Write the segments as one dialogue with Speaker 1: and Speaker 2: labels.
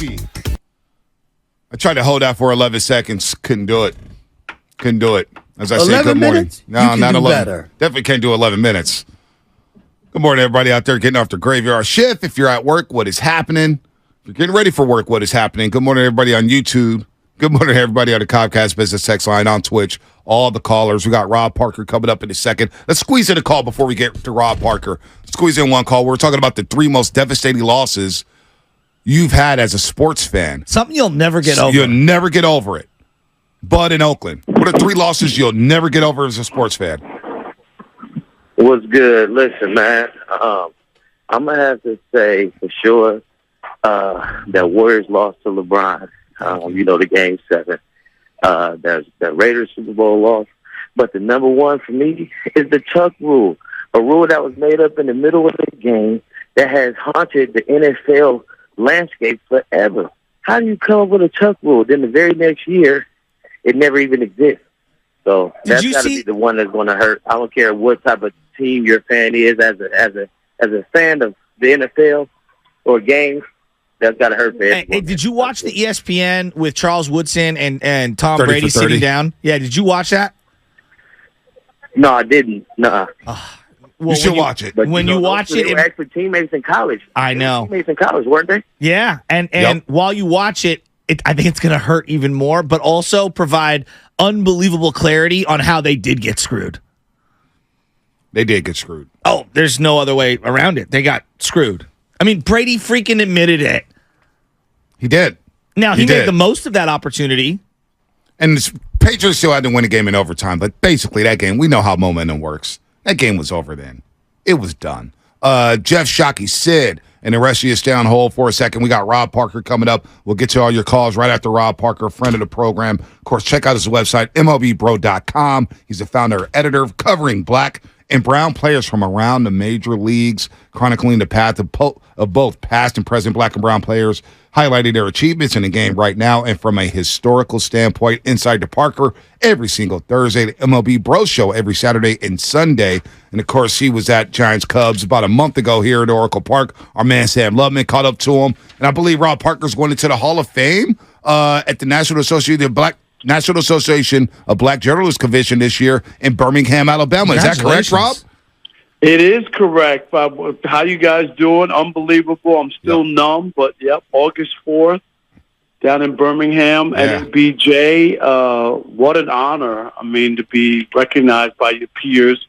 Speaker 1: baby. I tried to hold out for 11 seconds. Couldn't do it. As I say, good morning.
Speaker 2: Minutes?
Speaker 1: No, not 11.
Speaker 2: Better.
Speaker 1: Definitely can't do 11 minutes. Good morning, everybody out there getting off the graveyard shift. If you're at work, what is happening? If you're getting ready for work, what is happening? Good morning, everybody on YouTube. Good morning, everybody on the Comcast Business Text line, on Twitch. All the callers. We got Rob Parker coming up in a second. Let's squeeze in a call before we get to Rob Parker. Squeeze in one call. We're talking about the 3 most devastating losses you've had as a sports fan.
Speaker 2: Something you'll never get over.
Speaker 1: You'll never get over it. Bud in Oakland. What are 3 losses you'll never get over as a sports fan?
Speaker 3: What's good? Listen, man, I'm going to have to say for sure that Warriors lost to LeBron. The Game 7. There's the Raiders Super Bowl loss. But the number one for me is the Chuck rule, a rule that was made up in the middle of the game that has haunted the NFL landscape forever. How do you come up with a Chuck rule? Then the very next year, it never even exists. So that's got to be the one that's going to hurt. I don't care what type of team your fan is as a fan of the NFL or games. That's got to hurt for everyone.
Speaker 2: Hey, did you watch the ESPN with Charles Woodson and Tom
Speaker 1: 30
Speaker 2: Brady
Speaker 1: for 30?
Speaker 2: sitting down? Yeah, did you watch that?
Speaker 3: No, I didn't. Nuh-uh.
Speaker 1: You should watch it.
Speaker 3: But
Speaker 2: when you watch it,
Speaker 3: they were actually teammates in college.
Speaker 2: I know.
Speaker 3: Teammates in college, weren't they?
Speaker 2: Yeah, and
Speaker 1: Yep.
Speaker 2: while you watch it, I think it's going to hurt even more, but also provide unbelievable clarity on how they did get screwed.
Speaker 1: They did get screwed.
Speaker 2: Oh, there's no other way around it. They got screwed. I mean, Brady freaking admitted it.
Speaker 1: He did.
Speaker 2: Now, he made
Speaker 1: did.
Speaker 2: the most of that opportunity.
Speaker 1: And the Patriots still had to win a game in overtime, but basically that game, we know how momentum works. That game was over then. It was done. Jeff Shockey, Sid, and the rest of you stay on hold for a second. We got Rob Parker coming up. We'll get to all your calls right after Rob Parker, friend of the program. Of course, check out his website, MLBBro.com. He's the founder and editor covering black and brown players from around the major leagues, chronicling the path of both past and present black and brown players, highlighting their achievements in the game right now, and from a historical standpoint, Inside the Parker every single Thursday, the MLB Bro Show every Saturday and Sunday. And, of course, he was at Giants-Cubs about a month ago here at Oracle Park. Our man Sam Lubman caught up to him. And I believe Rob Parker's going into the Hall of Fame at the National Association of Black Journalists Convention this year in Birmingham, Alabama. Is that correct, Rob?
Speaker 4: It is correct. How you guys doing? Unbelievable. I'm still numb, but yep, August 4th down in Birmingham.
Speaker 1: Yeah.
Speaker 4: And BJ, what an honor. I mean, to be recognized by your peers,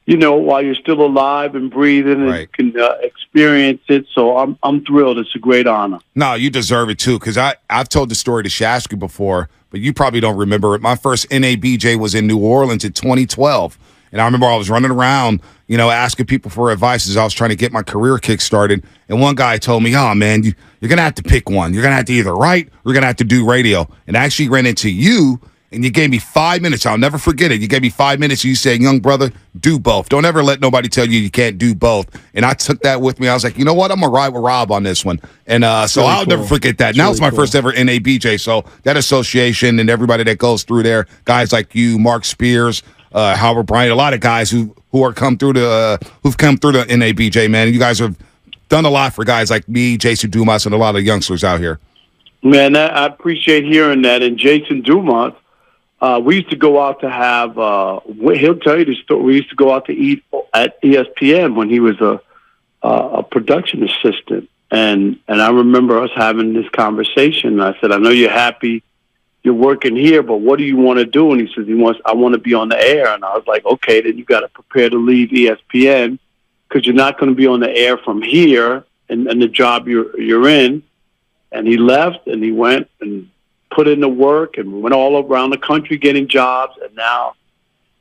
Speaker 4: while you're still alive and breathing and can experience it. So I'm thrilled. It's a great honor.
Speaker 1: No, you deserve it too, because I've told the story to Shasky before, but you probably don't remember it. My first NABJ was in New Orleans in 2012. And I remember I was running around, asking people for advice as I was trying to get my career kick-started. And one guy told me, oh, man, you're going to have to pick one. You're going to have to either write or you're going to have to do radio. And I actually ran into you, and you gave me 5 minutes. I'll never forget it. You gave me 5 minutes, and you said, young brother, do both. Don't ever let nobody tell you can't do both. And I took that with me. I was like, you know what? I'm going to ride with Rob on this one. And so really I'll never forget that. Now it's my first ever NABJ. So that association and everybody that goes through there, guys like you, Mark Spears, Howard Bryant, a lot of guys who've come through the NABJ, man. And you guys have done a lot for guys like me, Jason Dumas, and a lot of youngsters out here.
Speaker 4: Man, I appreciate hearing that. And Jason Dumas, we used to go out to have. He'll tell you the story. We used to go out to eat at ESPN when he was a production assistant, and I remember us having this conversation. I said, I know you're happy. You're working here, but what do you want to do? And he says, I want to be on the air. And I was like, okay, then you got to prepare to leave ESPN because you're not going to be on the air from here and the job you're in. And he left and he went and put in the work and went all around the country getting jobs. And now,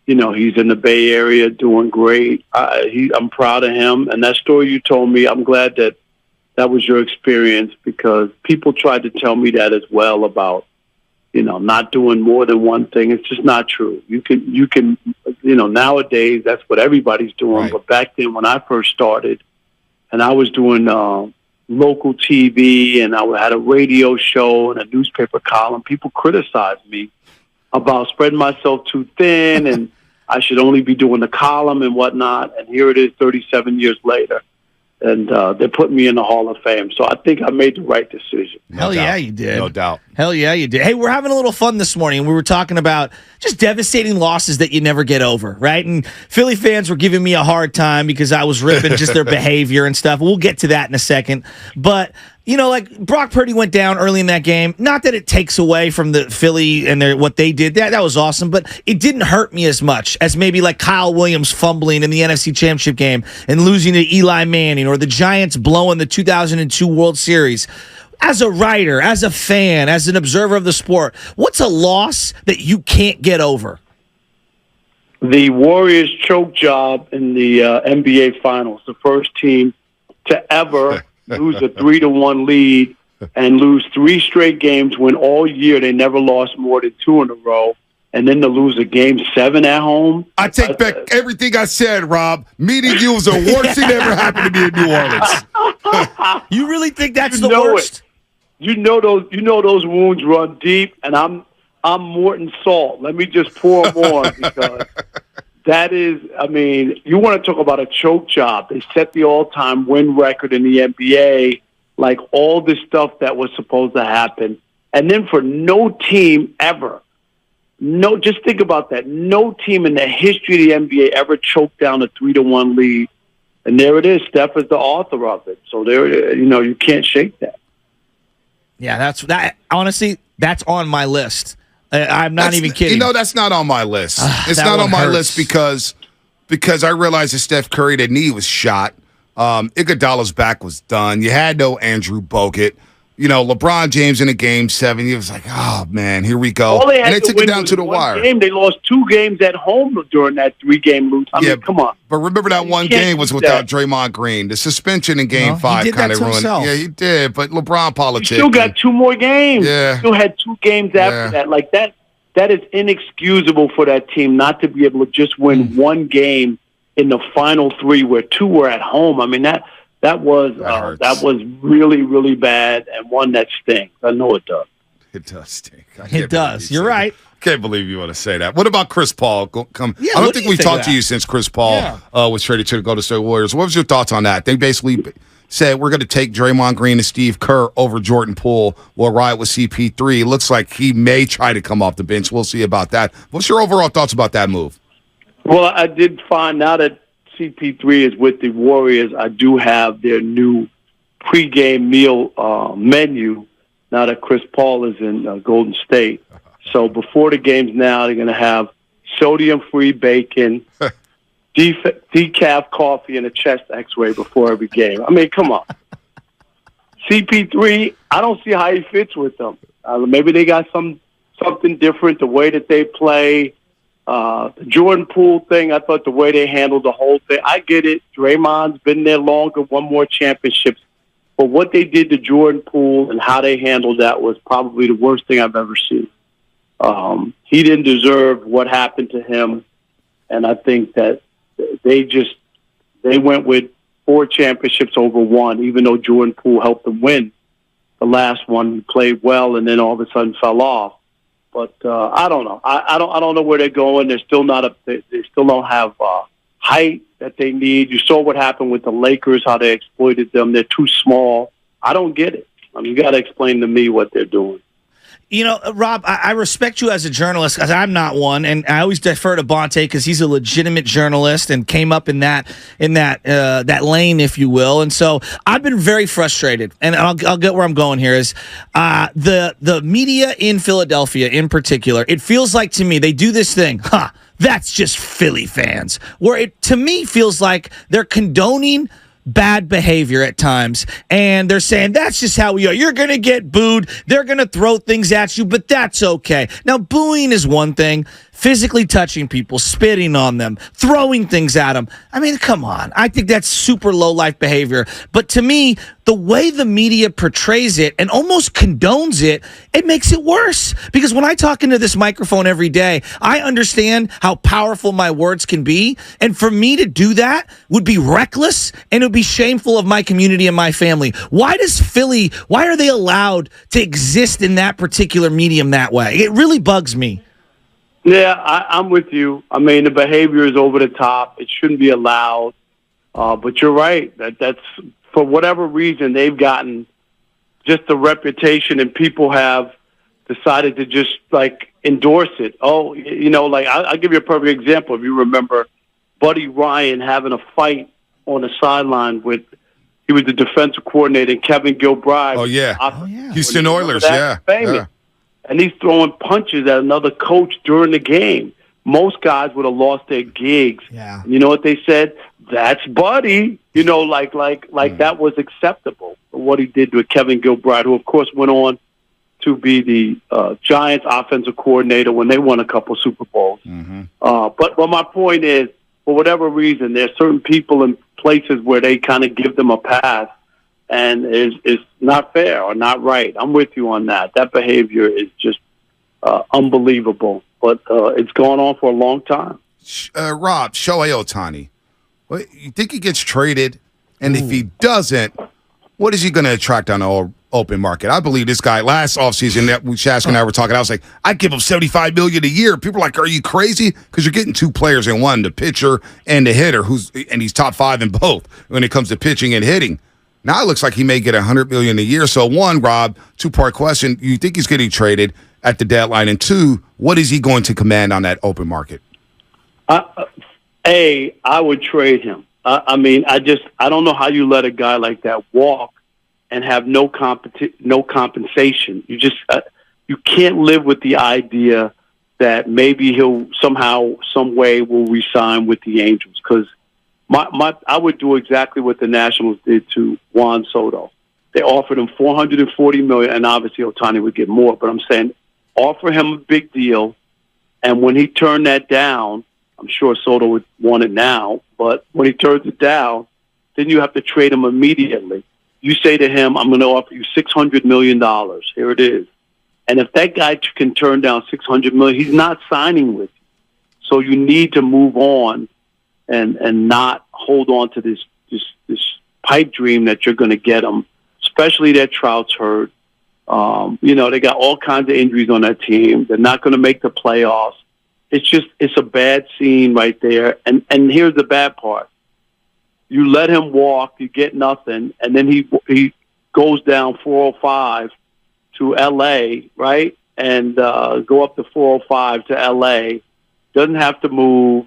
Speaker 4: he's in the Bay Area doing great. I'm proud of him. And that story you told me, I'm glad that was your experience because people tried to tell me that as well about, not doing more than one thing. It's just not true. You can, nowadays that's what everybody's doing.
Speaker 1: Right.
Speaker 4: But back then when I first started and I was doing local TV and I had a radio show and a newspaper column, people criticized me about spreading myself too thin and I should only be doing the column and whatnot. And here it is 37 years later. And they're putting me in the Hall of Fame. So I think I made the right decision.
Speaker 2: Hell yeah, you did.
Speaker 1: No doubt.
Speaker 2: Hell yeah, you did. Hey, we're having a little fun this morning. We were talking about just devastating losses that you never get over, right? And Philly fans were giving me a hard time because I was ripping just their behavior and stuff. We'll get to that in a second. But, you know, like Brock Purdy went down early in that game. Not that it takes away from the Philly and what they did. That was awesome, but it didn't hurt me as much as maybe like Kyle Williams fumbling in the NFC Championship game and losing to Eli Manning, or the Giants blowing the 2002 World Series. As a writer, as a fan, as an observer of the sport, what's a loss that you can't get over?
Speaker 4: The Warriors choke job in the NBA Finals, the first team to ever lose a 3-1 lead and lose 3 straight games when all year they never lost more than 2 in a row, and then to lose a game 7 at home.
Speaker 1: I take back everything I said, Rob. Meeting you was the worst thing that ever happened to me in New Orleans.
Speaker 2: You really think that's the worst?
Speaker 4: You know those wounds run deep, and I'm Morton Salt. Let me just pour them on, because that is, I mean, you want to talk about a choke job. They set the all-time win record in the NBA, like all this stuff that was supposed to happen. And then for no team ever, just think about that. No team in the history of the NBA ever choked down a 3-1 lead. And there it is. Steph is the author of it. So there, you can't shake that.
Speaker 2: Yeah, that. Honestly, that's on my list. I'm not even kidding.
Speaker 1: That's not on my list. It's not on my list because I realized that Steph Curry, the knee was shot. Iguodala's back was done. You had no Andrew Bogut. LeBron James in a Game 7. He was like, oh, man, here we go.
Speaker 4: All they had
Speaker 1: and they
Speaker 4: to
Speaker 1: took
Speaker 4: win
Speaker 1: it down to the wire.
Speaker 4: Game. They lost 2 games at home during that 3-game lose. I mean, come on.
Speaker 1: But remember that one game was without Draymond Green. The suspension in Game 5 kind of ruined it. Yeah, he did. But LeBron politics.
Speaker 4: He still got 2 more games.
Speaker 1: Yeah.
Speaker 4: Still had 2 games after that. Like that is inexcusable for that team not to be able to just win 1 game in the final 3 where 2 were at home. I mean, that was really, really bad, and one that stinks. I know it does.
Speaker 1: It does stink.
Speaker 2: It does. You're right.
Speaker 1: Can't believe you want to say that. What about Chris Paul? I don't think we've talked to you since Chris Paul was traded to the Golden State Warriors. What was your thoughts on that? They basically said we're going to take Draymond Green and Steve Kerr over Jordan Poole. We'll ride with CP3. Looks like he may try to come off the bench. We'll see about that. What's your overall thoughts about that move?
Speaker 4: Well, I did find now that CP3 is with the Warriors, I do have their new pregame meal menu now that Chris Paul is in Golden State. So before the games now, they're going to have sodium-free bacon, decaf coffee, and a chest x-ray before every game. I mean, come on. CP3, I don't see how he fits with them. Maybe they got something different, the way that they play. The Jordan Poole thing, I thought the way they handled the whole thing, I get it. Draymond's been there longer, won more championships. But what they did to Jordan Poole and how they handled that was probably the worst thing I've ever seen. He didn't deserve what happened to him, and I think that they went with 4 championships over 1, even though Jordan Poole helped them win the last one. He played well, and then all of a sudden fell off. But I don't know. I don't know where they're going. They're still not they still don't have height that they need. You saw what happened with the Lakers, how they exploited them. They're too small. I don't get it. I mean, you got to explain to me what they're doing.
Speaker 2: Rob, I respect you as a journalist, because I'm not one, and I always defer to Bonte because he's a legitimate journalist and came up in that lane, if you will. And so I've been very frustrated, and I'll get where I'm going here. Is the media in Philadelphia, in particular, it feels like to me they do this thing, that's just Philly fans, where it to me feels like they're condoning bad behavior at times, and they're saying that's just how we are. You're going to get booed. They're going to throw things at you, but that's okay. Now, booing is one thing. Physically touching people, spitting on them, throwing things at them. I mean, come on. I think that's super low-life behavior. But to me, the way the media portrays it and almost condones it, it makes it worse. Because when I talk into this microphone every day, I understand how powerful my words can be. And for me to do that would be reckless, and it would be shameful of my community and my family. Why are they allowed to exist in that particular medium that way? It really bugs me.
Speaker 4: Yeah, I'm with you. I mean, the behavior is over the top. It shouldn't be allowed. But you're right. That's for whatever reason, they've gotten just the reputation, and people have decided to just like endorse it. Oh, like I'll give you a perfect example. If you remember Buddy Ryan having a fight on the sideline with, he was the defensive coordinator, and Kevin Gilbride.
Speaker 1: Oh, yeah. Houston Oilers,
Speaker 4: Famous.
Speaker 1: yeah.
Speaker 4: And he's throwing punches at another coach during the game. Most guys would have lost their gigs.
Speaker 2: Yeah.
Speaker 4: You know what they said? That's Buddy. Like that was acceptable. What he did with Kevin Gilbride, who of course went on to be the Giants offensive coordinator when they won a couple Super Bowls.
Speaker 1: Mm-hmm.
Speaker 4: But my point is, for whatever reason, there's certain people in places where they kind of give them a pass, and it's not fair or not right. I'm with you on that. That behavior is just unbelievable, but it's gone on for a long time.
Speaker 1: Rob, Shohei Ohtani, you think he gets traded? And if he doesn't, what is he going to attract on the open market? I believe this guy last offseason, Shasky and I were talking, I was like, I'd give him $75 million a year. People are like, are you crazy? Because you're getting two players in one, the pitcher and the hitter, and he's top 5 in both when it comes to pitching and hitting. Now it looks like he may get $100 million a year. So one, Rob, 2-part question. You think he's getting traded at the deadline? And 2, what is he going to command on that open market?
Speaker 4: I would trade him. I don't know how you let a guy like that walk and have no compensation. You just you can't live with the idea that maybe he'll somehow, some way, will resign with the Angels. Because I would do exactly what the Nationals did to Juan Soto. They offered him $440 million, and obviously Ohtani would get more. But I'm saying, offer him a big deal, and when he turned that down, I'm sure Soto would want it now, but when he turns it down, then you have to trade him immediately. You say to him, I'm going to offer you $600 million. Here it is. And if that guy can turn down $600 million, he's not signing with you. So you need to move on and not hold on to this pipe dream that you're going to get him, especially that Trout's hurt. They got all kinds of injuries on that team. They're not going to make the playoffs. It's a bad scene right there. And here's the bad part. You let him walk, you get nothing, and then he goes down 405 to L.A., right? And go up to 405 to L.A. Doesn't have to move.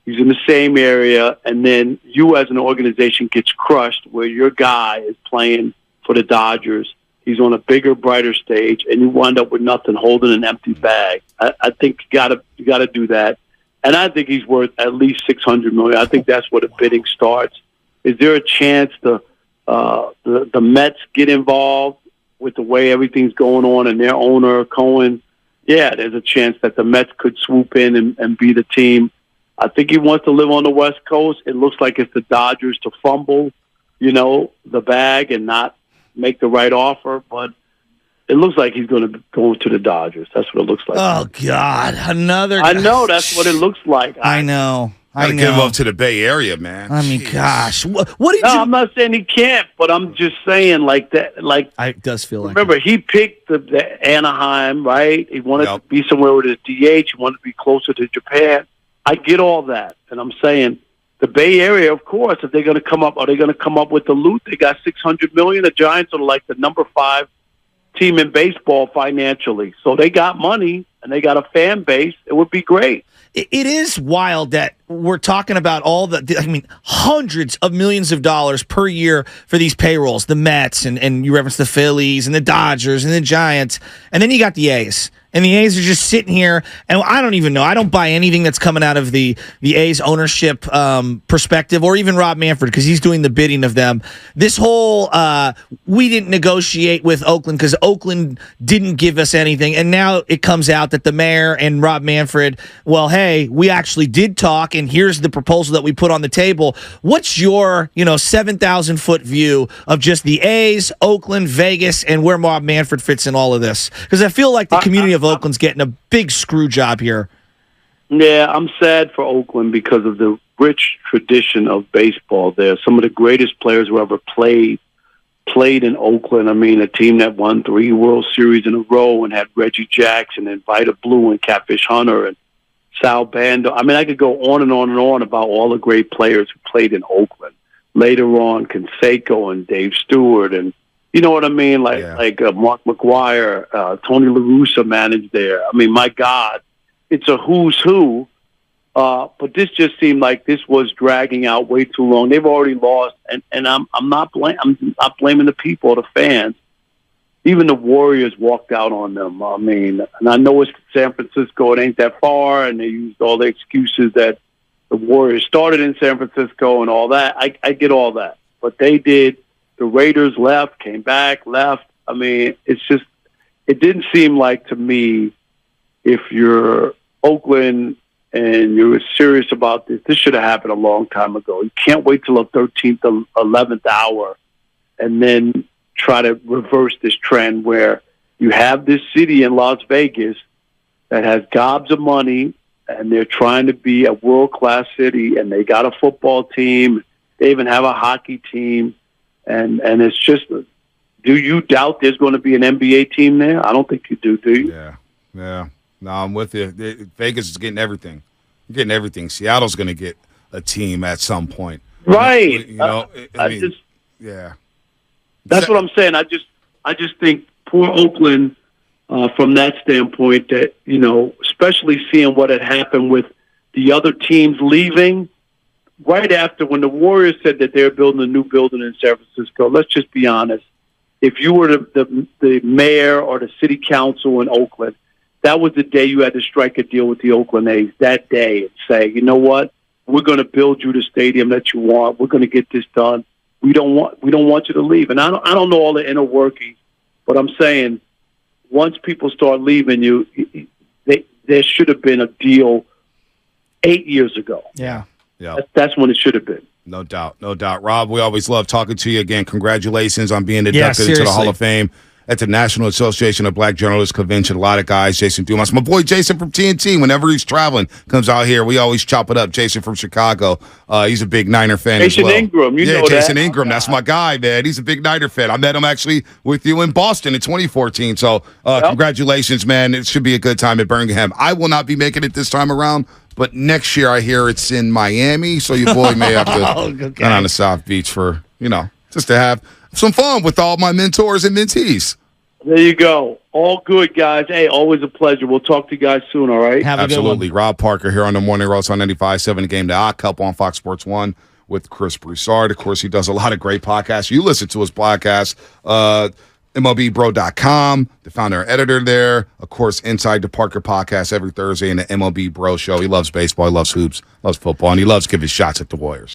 Speaker 4: He's in the same area, and then you as an organization gets crushed where your guy is playing for the Dodgers. He's on a bigger, brighter stage, and you wind up with nothing, holding an empty bag. I think you got to do that, and I think he's worth at least $600 million. I think that's where the bidding starts. Is there a chance the Mets get involved with the way everything's going on and their owner Cohen? Yeah, there's a chance that the Mets could swoop in and be the team. I think he wants to live on the West Coast. It looks like it's the Dodgers to fumble, the bag and not make the right offer, but it looks like he's going to go to the Dodgers. That's what it looks like.
Speaker 2: Oh, God. Another.
Speaker 4: I know. That's what it looks like.
Speaker 2: I know.
Speaker 1: Gotta give him up to the Bay Area, man.
Speaker 2: I mean, gosh. What did you...
Speaker 4: I'm not saying he can't, but I'm just saying like that. Like,
Speaker 2: it does feel like...
Speaker 4: Remember, he picked the Anaheim, right? He wanted to be somewhere with his DH. He wanted to be closer to Japan. I get all that. And I'm saying the Bay Area, of course, if they're going to come up, are they going to come up with the loot? They got $600 million. The Giants are like the number 5 team in baseball financially. So they got money and they got a fan base. It would be great.
Speaker 2: It is wild that we're talking about hundreds of millions of dollars per year for these payrolls, the Mets, and you referenced the Phillies and the Dodgers and the Giants, and then you got the A's. And the A's are just sitting here, and I don't even know. I don't buy anything that's coming out of the A's ownership perspective, or even Rob Manfred, because he's doing the bidding of them. This whole, we didn't negotiate with Oakland because Oakland didn't give us anything, and now it comes out that the mayor and Rob Manfred, well, hey, we actually did talk, and here's the proposal that we put on the table. What's your, 7,000-foot view of just the A's, Oakland, Vegas, and where Rob Manfred fits in all of this? Because I feel like the community of Oakland's getting a big screw job here.
Speaker 4: Yeah, I'm sad for Oakland because of the rich tradition of baseball there. Some of the greatest players who ever played in Oakland. I mean, a team that won 3 World Series in a row and had Reggie Jackson and Vida Blue and Catfish Hunter and Sal Bando. I mean, I could go on and on and on about all the great players who played in Oakland. Later on, Canseco and Dave Stewart and You know what I mean? Like
Speaker 1: Yeah.
Speaker 4: Mark McGuire, Tony La Russa managed there. I mean, my God, it's a who's who. But this just seemed like this was dragging out way too long. They've already lost, and I'm not blaming the people, the fans. Even the Warriors walked out on them. I mean, and I know it's San Francisco; it ain't that far, and they used all the excuses that the Warriors started in San Francisco and all that. I get all that, but they did. The Raiders left, came back, left. I mean, it's just, it didn't seem like to me, if you're Oakland and you're serious about this should have happened a long time ago. You can't wait till the 13th, 11th hour and then try to reverse this trend where you have this city in Las Vegas that has gobs of money and they're trying to be a world-class city, and they got a football team. They even have a hockey team. And it's just, do you doubt there's going to be an NBA team there? I don't think you do you?
Speaker 1: Yeah. No, I'm with you. Vegas is getting everything. You're getting everything. Seattle's going to get a team at some point.
Speaker 4: Right.
Speaker 1: You know, I mean,
Speaker 4: yeah. That's what I'm saying. I just think poor Oakland, from that standpoint, that, you know, especially seeing what had happened with the other teams leaving. Right after, when the Warriors said that they're building a new building in San Francisco, let's just be honest. If you were the mayor or the city council in Oakland, that was the day you had to strike a deal with the Oakland A's, that day, and say, you know what, we're going to build you the stadium that you want. We're going to get this done. We don't want you to leave. And I don't know all the inner workings, but I'm saying once people start leaving you, there should have been a deal 8 years ago.
Speaker 2: Yeah.
Speaker 1: Yeah,
Speaker 4: that's when it should have been.
Speaker 1: No doubt. Rob, we always love talking to you again. Congratulations on being inducted into the Hall of Fame at the National Association of Black Journalists Convention. A lot of guys, Jason Dumas. My boy Jason from TNT, whenever he's traveling, comes out here. We always chop it up. Jason from Chicago. He's a big Niner fan as well.
Speaker 4: Jason Ingram, you know that.
Speaker 1: Jason Ingram, that's my guy, man. He's a big Niner fan. I met him actually with you in Boston in 2014. So congratulations, man. It should be a good time at Birmingham. I will not be making it this time around. But next year, I hear it's in Miami, so your boy may have to go on the South Beach for, just to have some fun with all my mentors and mentees.
Speaker 4: There you go. All good, guys. Hey, always a pleasure. We'll talk to you guys soon, all right?
Speaker 1: Absolutely. Rob Parker here on the Morning Roast on 95.7 The Game, the Odd Couple on Fox Sports 1 with Chris Broussard. Of course, he does a lot of great podcasts. You listen to his podcast, MLBBro.com, the founder and editor there. Of course, Inside the Parker podcast every Thursday in the MLB Bro Show. He loves baseball, he loves hoops, loves football, and he loves giving shots at the Warriors.